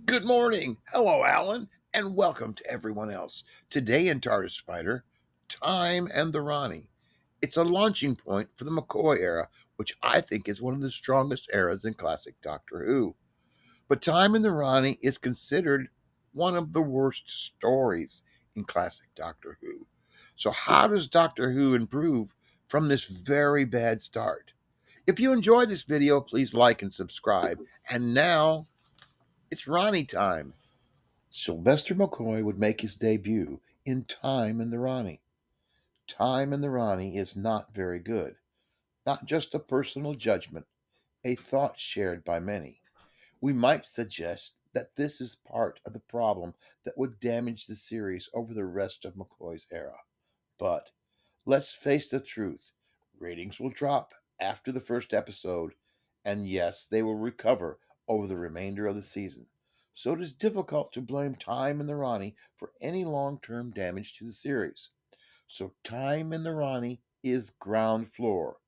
Good morning. Hello, Alan, and welcome to everyone else. Today in TARDIS Spider, Time and the Rani. It's a launching point for the McCoy era, which I think is one of the strongest eras in classic Doctor Who. But Time and the Rani is considered one of the worst stories in classic Doctor Who. So, how does Doctor Who improve from this very bad start? If you enjoyed this video, please like and subscribe. And now it's Rani time. Sylvester McCoy would make his debut in Time and the Rani. Time and the Rani is not very good. Not just a personal judgment, a thought shared by many. We might suggest that this is part of the problem that would damage the series over the rest of McCoy's era. But let's face the truth, ratings will drop after the first episode, and yes, they will recover over the remainder of the season. So it is difficult to blame Time and the Rani for any long term damage to the series. So Time and the Rani is ground floor,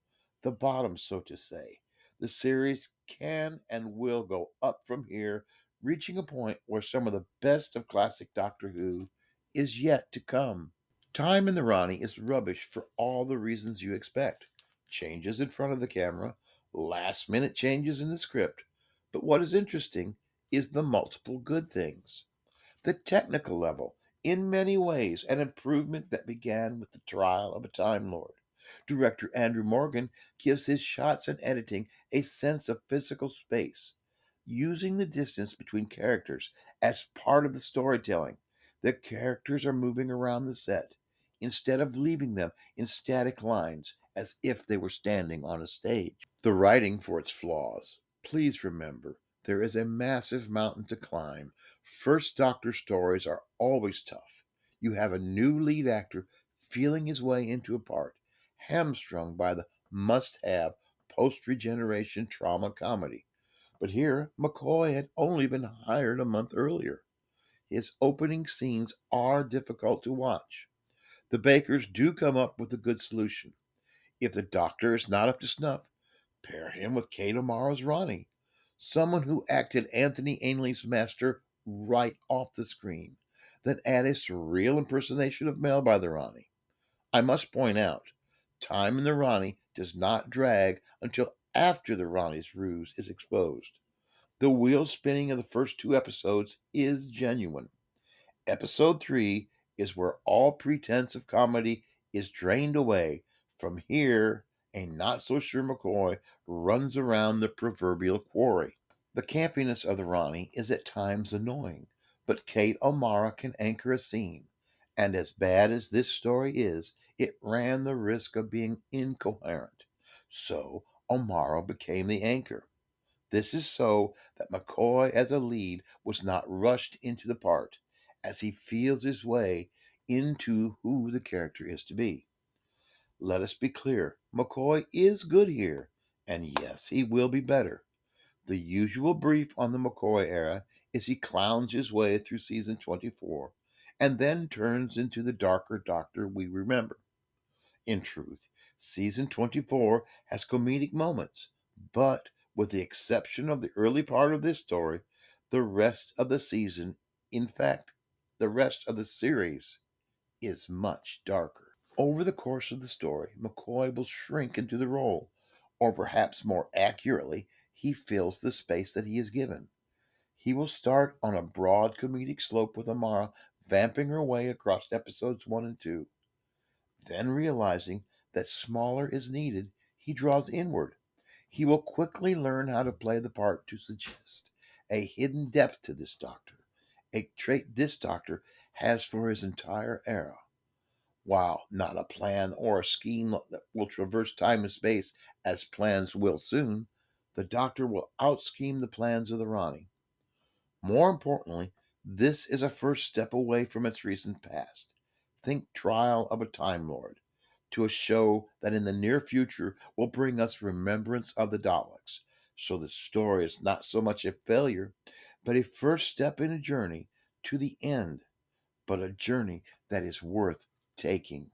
the bottom, so to say. The series can and will go up from here, reaching a point where some of the best of classic Doctor Who is yet to come. Time in the Rani is rubbish for all the reasons you expect. Changes in front of the camera, last minute changes in the script. But what is interesting is the multiple good things. The technical level, in many ways, an improvement that began with the trial of a Time Lord. Director Andrew Morgan gives his shots and editing a sense of physical space, using the distance between characters as part of the storytelling. The characters are moving around the set instead of leaving them in static lines as if they were standing on a stage. The writing for its flaws. Please remember, there is a massive mountain to climb. First Doctor stories are always tough. You have a new lead actor feeling his way into a part, hamstrung by the must have post regeneration trauma comedy. But here, McCoy had only been hired a month earlier. His opening scenes are difficult to watch. The Bakers do come up with a good solution. If the Doctor is not up to snuff, pair him with Kate O'Mara's Ronnie, someone who acted Anthony Ainley's master right off the screen, then add a surreal impersonation of Mel by the Ronnie. I must point out, Time in the Ronnie does not drag until after the Ronnie's ruse is exposed. The wheel spinning of the first two episodes is genuine. Episode 3 is where all pretense of comedy is drained away. From here, a not so sure McCoy runs around the proverbial quarry. The campiness of the Ronnie is at times annoying, but Kate O'Mara can anchor a scene. And as bad as this story is, it ran the risk of being incoherent. So O'Mara became the anchor. This is so that McCoy as a lead was not rushed into the part, as he feels his way into who the character is to be. Let us be clear, McCoy is good here, and yes, he will be better. The usual brief on the McCoy era is he clowns his way through season 24 and then turns into the darker Doctor we remember. In truth, season 24 has comedic moments, but with the exception of the early part of this story, the rest of the season, in fact, the rest of the series, is much darker. Over the course of the story, McCoy will shrink into the role, or perhaps more accurately, he fills the space that he is given. He will start on a broad comedic slope with Amara vamping her way across episodes 1 and 2. Then, realizing that smaller is needed, he draws inward. He will quickly learn how to play the part to suggest a hidden depth to this Doctor, a trait this Doctor has for his entire era. While not a plan or a scheme that will traverse time and space as plans will soon, the Doctor will out-scheme the plans of the Rani. More importantly, this is a first step away from its recent past. Think Trial of a Time Lord, to a show that in the near future will bring us remembrance of the Daleks. So the story is not so much a failure, but a first step in a journey to the end, but a journey that is worth taking.